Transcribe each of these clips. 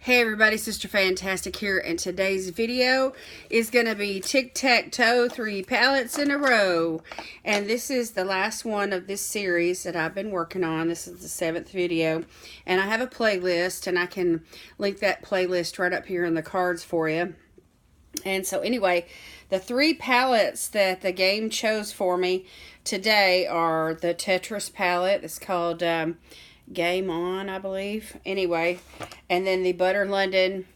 Hey everybody, Sister Fantastic here, and today's video is going to be Tic-Tac-Toe 3 palettes in a row. And this is the last one of this series that I've been working on. This is the 7th video. And I have a playlist, and I can link that playlist right up here in the cards for you. And so anyway, the 3 palettes that the game chose for me today are the Tetris palette. It's called Game On, I believe. Anyway, and then the Butter London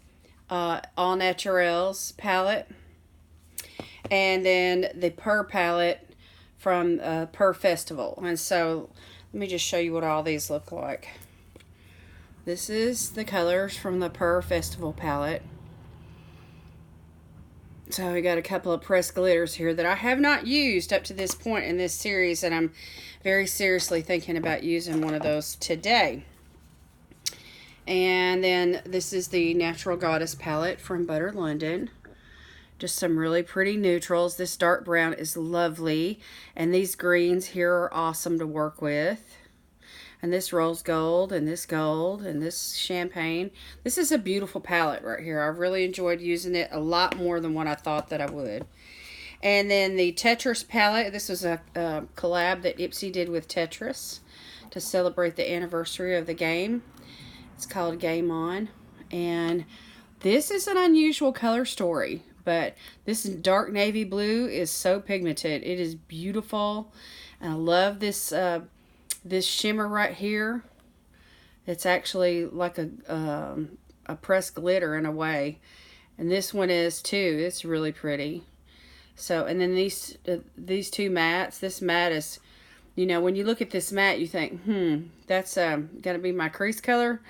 All Naturels palette, and then the Purr palette from Purr Festival. And so let me just show you what all these look like. This is the colors from the Purr Festival palette. So we got a couple of pressed glitters here that I have not used up to this point in this series, and I'm very seriously thinking about using one of those today. And then this is the Natural Goddess palette from Butter London. Just some really pretty neutrals. This dark brown is lovely, and these greens here are awesome to work with. And this rose gold, and this champagne. This is a beautiful palette right here. I've really enjoyed using it a lot more than what I thought that I would. And then the Tetris palette. This was a collab that Ipsy did with Tetris to celebrate the anniversary of the game. It's called Game On. And this is an unusual color story, but this dark navy blue is so pigmented. It is beautiful. And I love this this shimmer right here. It's actually like a pressed glitter in a way. And this one is too. It's really pretty. So, and then these two mattes. This matte is, you know, when you look at this matte, you think, that's gonna be my crease color,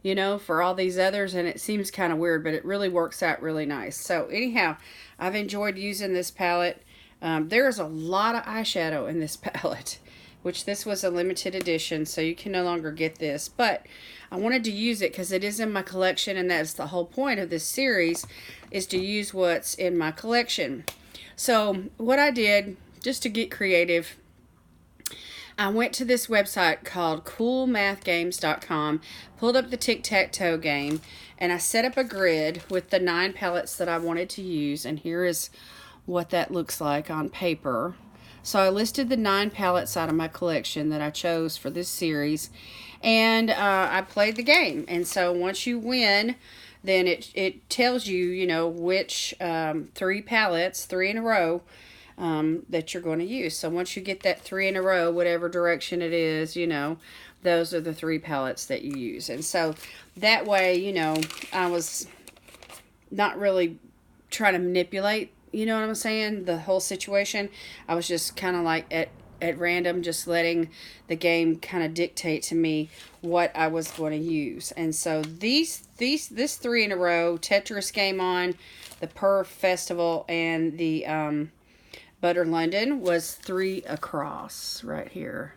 you know, for all these others. And it seems kind of weird, but it really works out really nice. So anyhow, I've enjoyed using this palette. There's a lot of eyeshadow in this palette, which this was a limited edition, so you can no longer get this. But I wanted to use it because it is in my collection, and that's the whole point of this series, is to use what's in my collection. So what I did, just to get creative, I went to this website called coolmathgames.com, pulled up the Tic-Tac-Toe game, and I set up a grid with the 9 palettes that I wanted to use, and here is what that looks like on paper. So I listed the 9 palettes out of my collection that I chose for this series, and I played the game. And so once you win, then it tells you, you know, which 3 palettes, 3 in a row, that you're going to use. So once you get that 3 in a row, whatever direction it is, you know, those are the 3 palettes that you use. And so that way, you know, I was not really trying to manipulate, you know what I'm saying, the whole situation. I was just kind of like at random, just letting the game kind of dictate to me what I was going to use. And so this 3 in a row, Tetris Game On, the Purr Festival, and the Butter London was 3 across right here.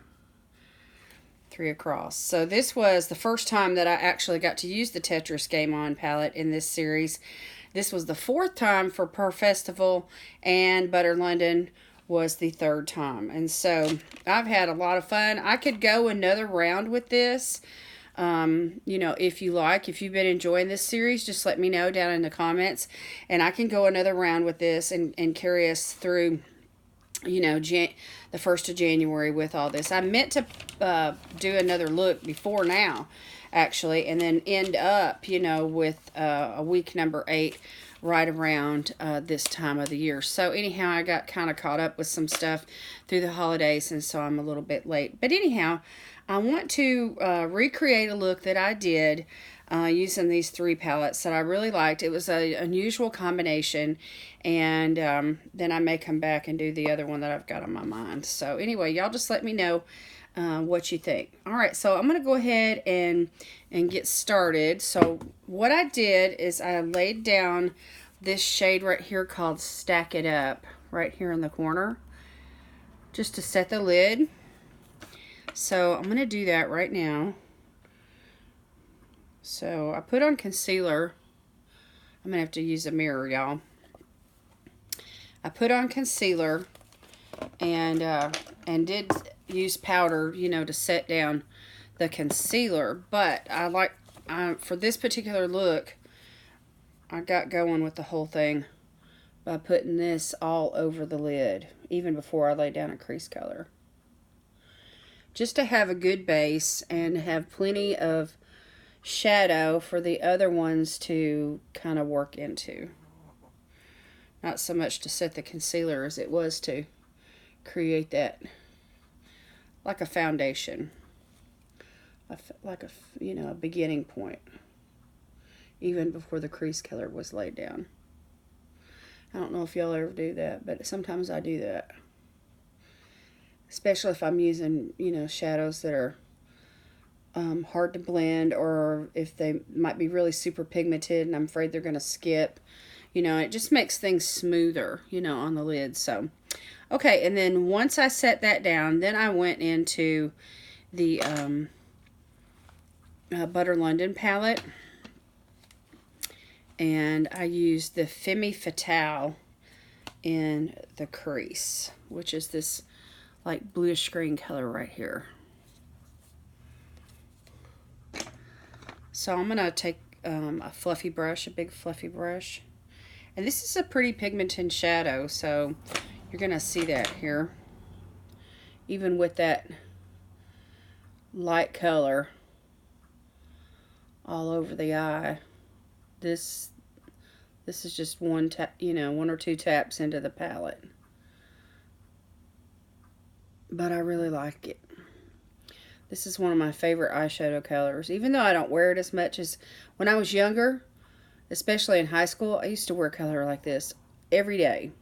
3 across. So this was the first time that I actually got to use the Tetris Game On palette in this series. This was the 4th time for Purr Festival, and Butter London was the 3rd time. And so I've had a lot of fun. I could go another round with this. You know, if you like, if you've been enjoying this series, just let me know down in the comments, and I can go another round with this and carry us through, you know, the 1st of January with all this. I meant to do another look before now, actually, and then end up, you know, with a week number 8 right around this time of the year. So anyhow, I got kind of caught up with some stuff through the holidays, and so I'm a little bit late. But anyhow, I want to recreate a look that I did using these 3 palettes that I really liked. It was an unusual combination, and then I may come back and do the other one that I've got on my mind. So anyway, y'all just let me know what you think. All right, so I'm going to go ahead and get started. So what I did is I laid down this shade right here called Stack It Up right here in the corner, just to set the lid. So I'm going to do that right now. So I put on concealer. I'm going to have to use a mirror, y'all. I put on concealer and did use powder, you know, to set down the concealer. But I like for this particular look, I got going with the whole thing by putting this all over the lid, even before I lay down a crease color. Just to have a good base and have plenty of shadow for the other ones to kind of work into. Not so much to set the concealer as it was to create that, like a foundation, like a, you know, a beginning point, even before the crease color was laid down. I don't know if y'all ever do that, but sometimes I do that. Especially if I'm using, you know, shadows that are hard to blend, or if they might be really super pigmented and I'm afraid they're going to skip. You know, it just makes things smoother, you know, on the lid. So, okay, and then once I set that down, then I went into the Butter London palette. And I used the Femme Fatale in the crease, which is this like bluish green color right here. So I'm going to take a fluffy brush, a big fluffy brush. And this is a pretty pigmented shadow, so you're going to see that here. Even with that light color all over the eye. This is just one tap, you know, one or two taps into the palette. But I really like it. This is one of my favorite eyeshadow colors. Even though I don't wear it as much as when I was younger, especially in high school, I used to wear color like this every day.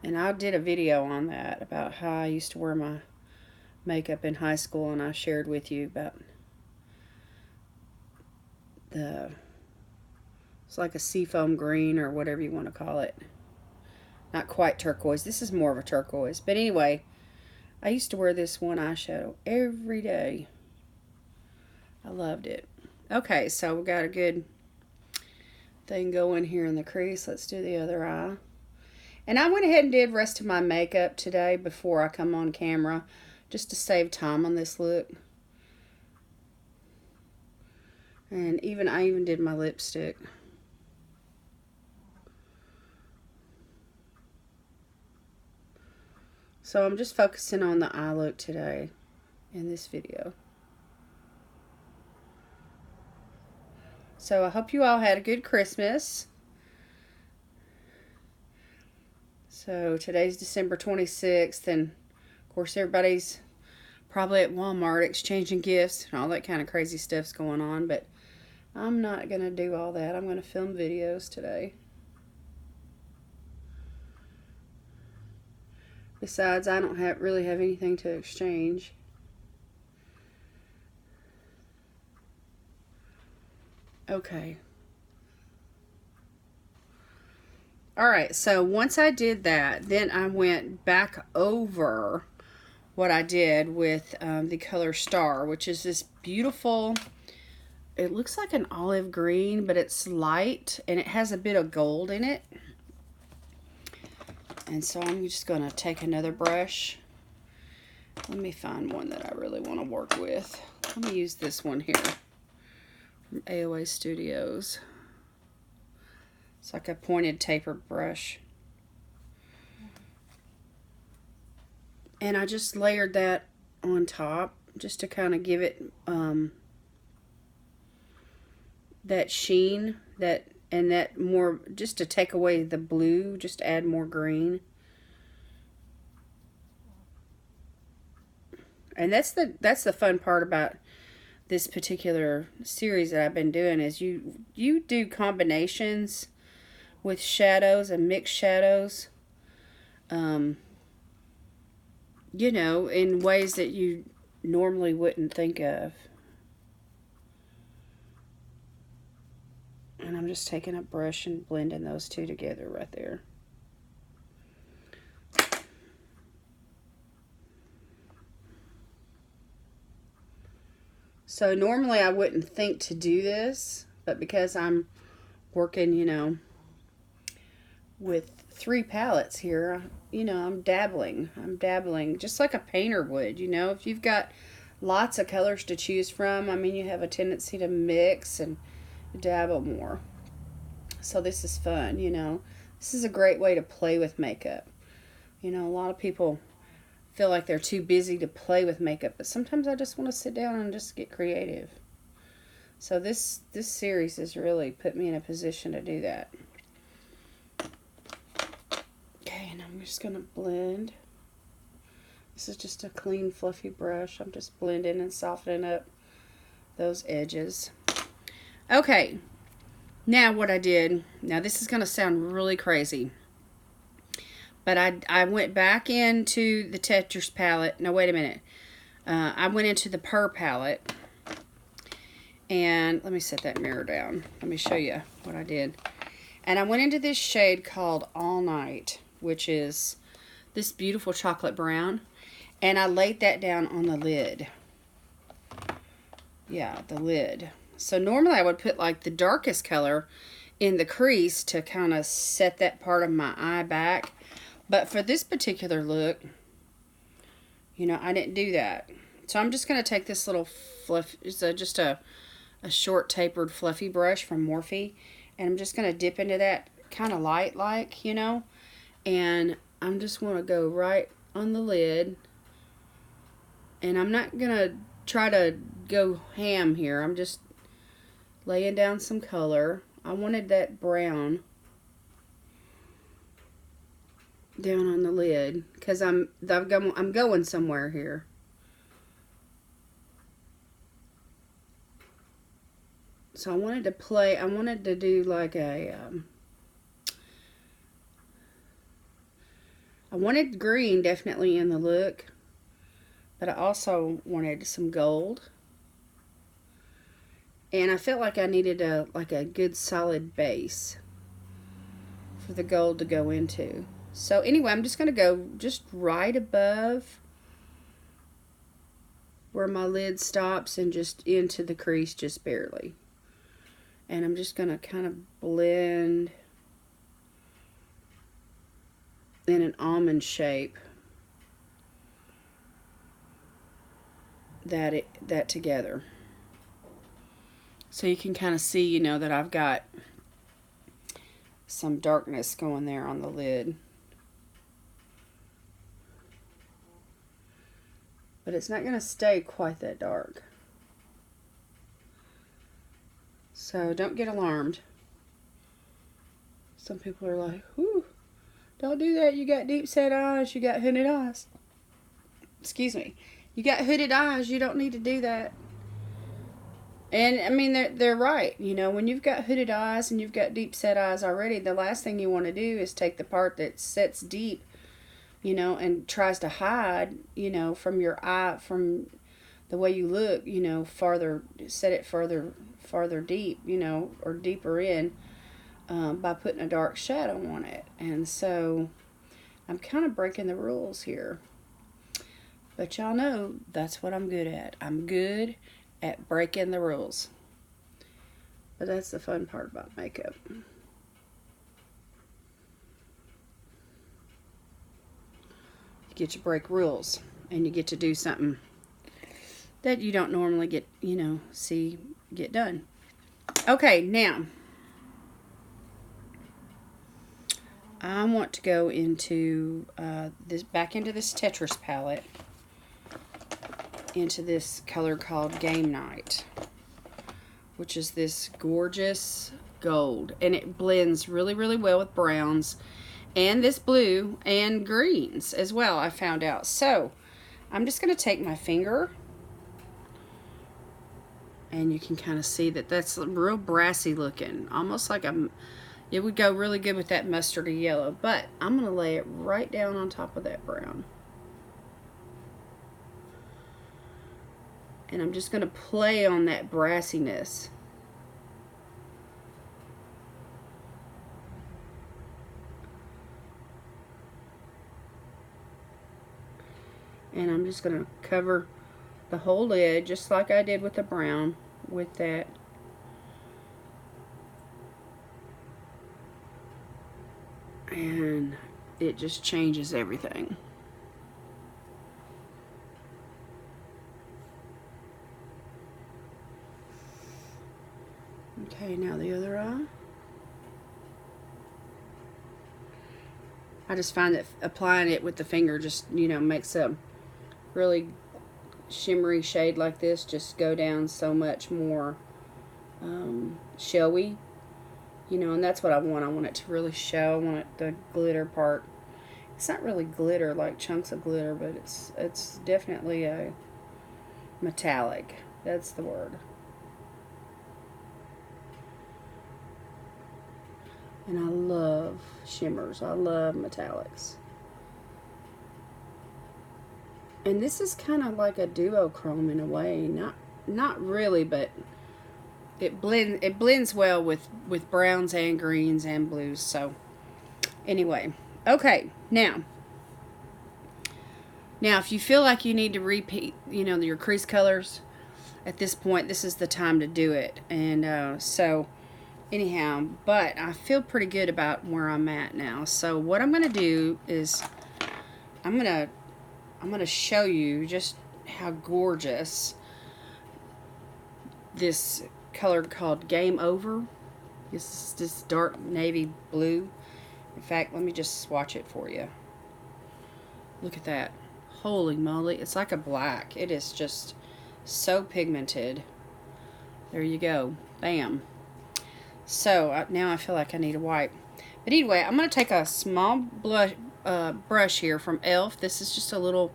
And I did a video on that about how I used to wear my makeup in high school, and I shared with you about it's like a seafoam green or whatever you want to call it. Not quite turquoise. This is more of a turquoise. But anyway, I used to wear this one eyeshadow every day. I loved it. Okay, so we got a good thing going here in the crease. Let's do the other eye. And I went ahead and did the rest of my makeup today before I come on camera, just to save time on this look. And I even did my lipstick. So I'm just focusing on the eye look today in this video. So I hope you all had a good Christmas. So today's December 26th, and of course everybody's probably at Walmart exchanging gifts and all that kind of crazy stuff's going on, but I'm not going to do all that. I'm going to film videos today. Besides, I don't really have anything to exchange. Okay. Alright, so once I did that, then I went back over what I did with the color Star, which is this beautiful, it looks like an olive green, but it's light, and it has a bit of gold in it. And so I'm just going to take another brush. Let me find one that I really want to work with. Let me use this one here from AOA Studios. It's like a pointed tapered brush. And I just layered that on top just to kind of give it that sheen, that more, just to take away the blue, just add more green. And that's the fun part about this particular series that I've been doing, is you do combinations with shadows and mixed shadows, you know, in ways that you normally wouldn't think of. And I'm just taking a brush and blending those two together right there. So normally I wouldn't think to do this, but because I'm working, you know, with 3 palettes here, you know, I'm dabbling just like a painter would, you know. If you've got lots of colors to choose from. I mean, you have a tendency to mix and dabble more. So this is fun, you know. This is a great way to play with makeup. You know, a lot of people feel like they're too busy to play with makeup, but sometimes I just want to sit down and just get creative. So this series has really put me in a position to do that. Okay, and I'm just going to blend. This is just a clean, fluffy brush. I'm just blending and softening up those edges. Okay, now what I did, now this is going to sound really crazy, but I went back into the Tetris palette. No, wait a minute. I went into the Purr palette, and let me set that mirror down. Let me show you what I did. And I went into this shade called All Night, which is this beautiful chocolate brown. And I laid that down on the lid. Yeah, the lid. So normally I would put like the darkest color in the crease to kind of set that part of my eye back. But for this particular look, you know, I didn't do that. So I'm just going to take this little fluff, it's just a short tapered fluffy brush from Morphe. And I'm just going to dip into that kind of light like, you know. And I'm just want to go right on the lid. And I'm not going to try to go ham here. I'm just laying down some color. I wanted that brown down on the lid because I'm going somewhere here. So I wanted to do like a, I wanted green definitely in the look. But I also wanted some gold. And I felt like I needed a good solid base for the gold to go into. So anyway, I'm just going to go just right above where my lid stops and just into the crease just barely. And I'm just going to kind of blend in an almond shape. That together, so you can kind of see, you know, that I've got some darkness going there on the lid, but it's not going to stay quite that dark, so don't get alarmed. Some people are like, "Whoo, don't do that, you got deep set eyes, you got hooded eyes." Excuse me. You got hooded eyes, you don't need to do that. And I mean, they're right. You know, when you've got hooded eyes and you've got deep set eyes already, the last thing you want to do is take the part that sets deep, you know, and tries to hide, you know, from your eye, from the way you look, you know, set it farther deep, you know, or deeper in, by putting a dark shadow on it. And so I'm kind of breaking the rules here. But y'all know that's what I'm good at. I'm good at breaking the rules. But that's the fun part about makeup. You get to break rules. And you get to do something that you don't normally get, you know, get done. Okay, now I want to go into back into this Tetris palette. Into this color called Game Night, which is this gorgeous gold, and it blends really, really well with browns and this blue and greens as well, I found out. So I'm just going to take my finger, and you can kind of see that that's real brassy looking, almost like it would go really good with that mustardy yellow, but I'm going to lay it right down on top of that brown. And I'm just going to play on that brassiness. And I'm just going to cover the whole lid, just like I did with the brown, with that. And it just changes everything. Okay, now the other eye. I just find that applying it with the finger just, you know, makes a really shimmery shade like this just go down so much more showy, you know, and that's what I want. I want it to really show. I want it, the glitter part. It's not really glitter like chunks of glitter, but it's definitely a metallic. That's the word. And I love shimmers. I love metallics. And this is kind of like a duochrome in a way. Not really, but it blends well with browns and greens and blues. So anyway, okay, now if you feel like you need to repeat, you know, your crease colors at this point, this is the time to do it. And so anyhow, but I feel pretty good about where I'm at now. So what I'm gonna do is I'm gonna show you just how gorgeous this color called Game Over. This dark navy blue. In fact, let me just swatch it for you. Look at that. Holy moly, it's like a black. It is just so pigmented. There you go. Bam. So now I feel like I need a wipe. But anyway, I'm going to take a small brush here from e.l.f. This is just a little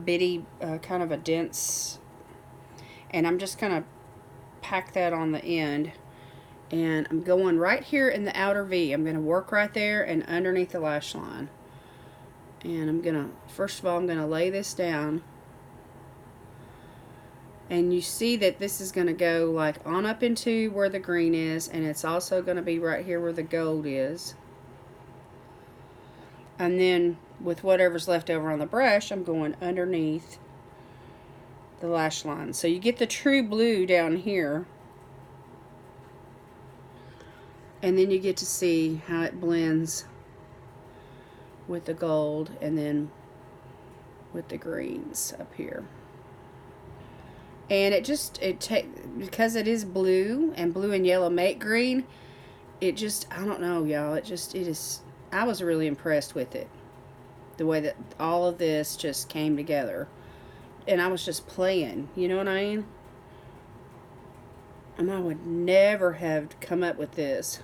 bitty, kind of a dense, and I'm just going to pack that on the end. And I'm going right here in the outer V. I'm going to work right there and underneath the lash line. And I'm going to, first of all, I'm going to lay this down. And you see that this is going to go like on up into where the green is, and it's also going to be right here where the gold is. And then with whatever's left over on the brush, I'm going underneath the lash line. So you get the true blue down here. And then you get to see how it blends with the gold and then with the greens up here. And because it is blue and blue and yellow make green, it just, I don't know, y'all, it is, I was really impressed with it. The way that all of this just came together. And I was just playing, you know what I mean? And I would never have come up with this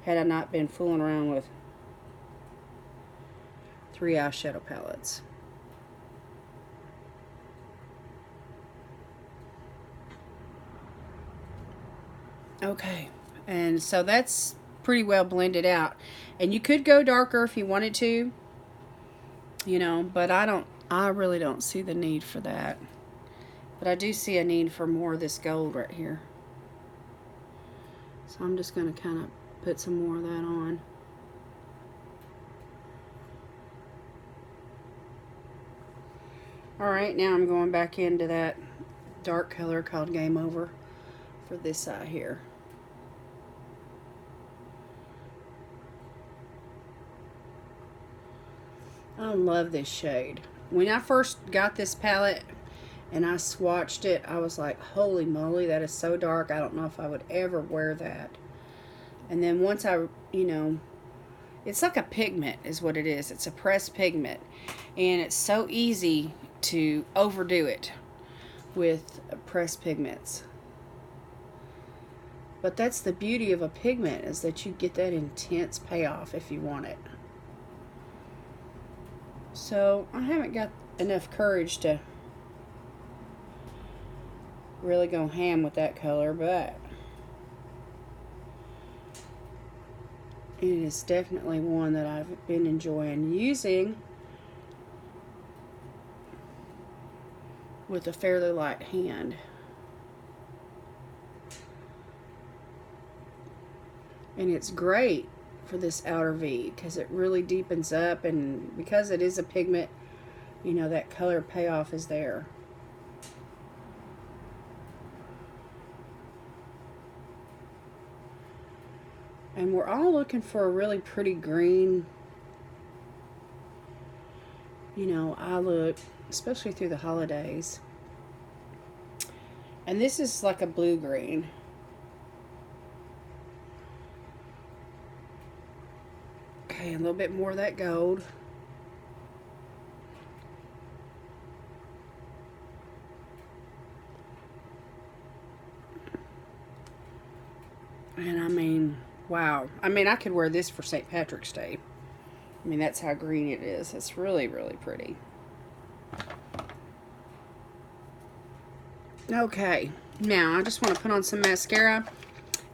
had I not been fooling around with 3 eyeshadow palettes. Okay, and so that's pretty well blended out. And you could go darker if you wanted to, you know, but I really don't see the need for that. But I do see a need for more of this gold right here. So I'm just going to kind of put some more of that on. Alright, now I'm going back into that dark color called Game Over for this side here. I love this shade. When I first got this palette and I swatched it, I was like, holy moly, that is so dark. I don't know if I would ever wear that. And then once I, you know, it's like a pigment is what it is. It's a pressed pigment. And it's so easy to overdo it with pressed pigments. But that's the beauty of a pigment, is that you get that intense payoff if you want it. So I haven't got enough courage to really go ham with that color, but it is definitely one that I've been enjoying using with a fairly light hand. And it's great for this outer V because it really deepens up, and because it is a pigment, you know, that color payoff is there. And we're all looking for a really pretty green, you know, eye look, especially through the holidays. And this is like a blue green. Okay, a little bit more of that gold. And I mean, wow. I mean, I could wear this for St. Patrick's Day. I mean, that's how green it is. It's really, really pretty. Okay, now I just want to put on some mascara.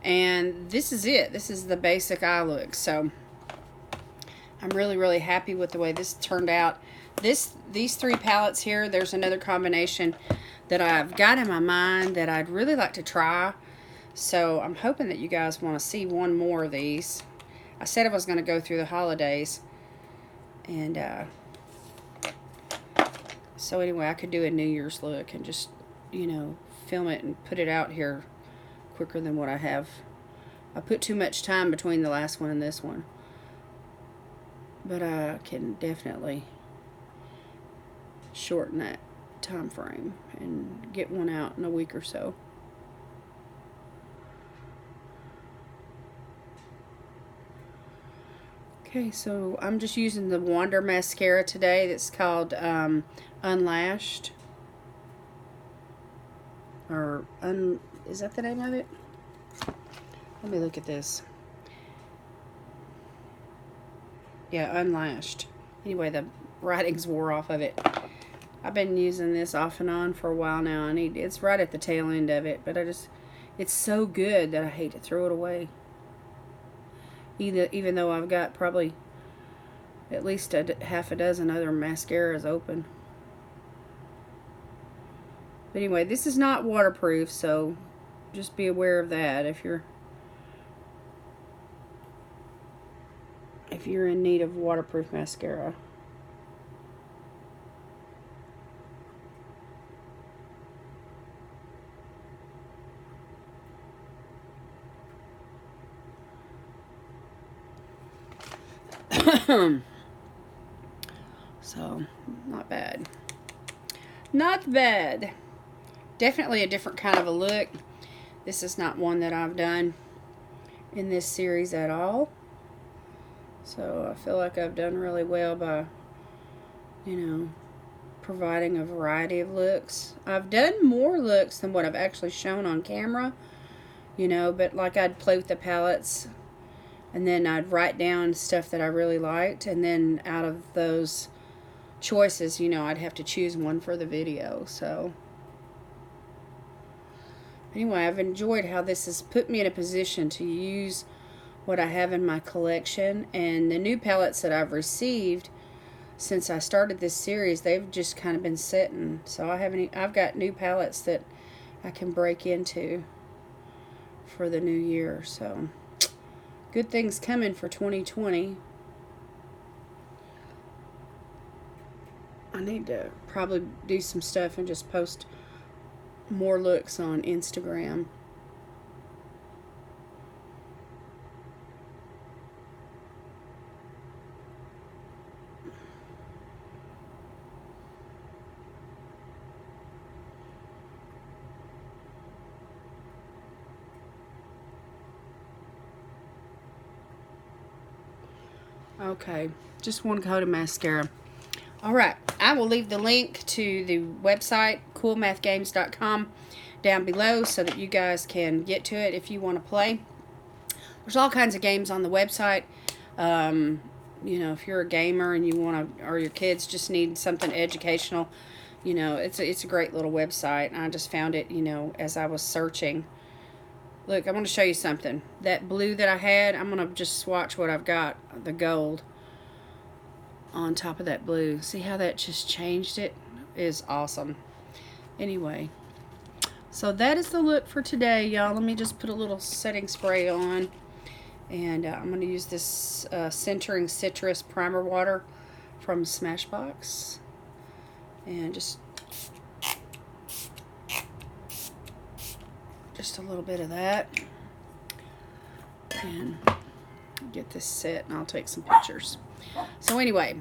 And this is it. This is the basic eye look. So I'm really, really happy with the way this turned out. These three palettes here, there's another combination that I've got in my mind that I'd really like to try. So I'm hoping that you guys want to see one more of these. I said I was going to go through the holidays. And so anyway, I could do a New Year's look and just, you know, film it and put it out here quicker than what I have. I put too much time between the last one and this one. But I can definitely shorten that time frame and get one out in a week or so. Okay, so I'm just using the Wander mascara today. That's called Unlashed. Or is that the name of it? Let me look at this. Yeah, Unlashed. Anyway, the writings wore off of it. I've been using this off and on for a while now. It's right at the tail end of it, but it's so good that I hate to throw it away. Even though I've got probably at least half a dozen other mascaras open. But anyway, this is not waterproof, so just be aware of that if you're in need of waterproof mascara. So, not bad. Not bad. Definitely a different kind of a look. This is not one that I've done in this series at all. So, I feel like I've done really well by, you know, providing a variety of looks. I've done more looks than what I've actually shown on camera, you know, but like I'd play with the palettes. And then I'd write down stuff that I really liked. And then out of those choices, you know, I'd have to choose one for the video. So, anyway, I've enjoyed how this has put me in a position to use what I have in my collection. And the new palettes that I've received since I started this series, they've just kind of been sitting. So I've got new palettes that I can break into for the new year. So, good things coming for 2020. I need to probably do some stuff and just post more looks on Instagram. Okay, just one coat of mascara. Alright, I will leave the link to the website, coolmathgames.com, down below so that you guys can get to it if you want to play. There's all kinds of games on the website. You know, if you're a gamer and you want to, or your kids just need something educational, you know, it's a great little website. I just found it, you know, as I was searching. Look, I'm going to show you something. That blue that I had, I'm going to just swatch what I've got, the gold, on top of that blue. See how that just changed it? It is awesome. Anyway, so that is the look for today, y'all. Let me just put a little setting spray on. And I'm going to use this Centering Citrus Primer Water from Smashbox. And just a little bit of that. And get this set and I'll take some pictures. So anyway,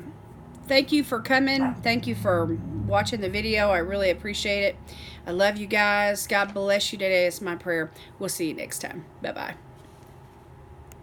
thank you for coming. Thank you for watching the video. I really appreciate it. I love you guys. God bless you today is my prayer. We'll see you next time. Bye-bye.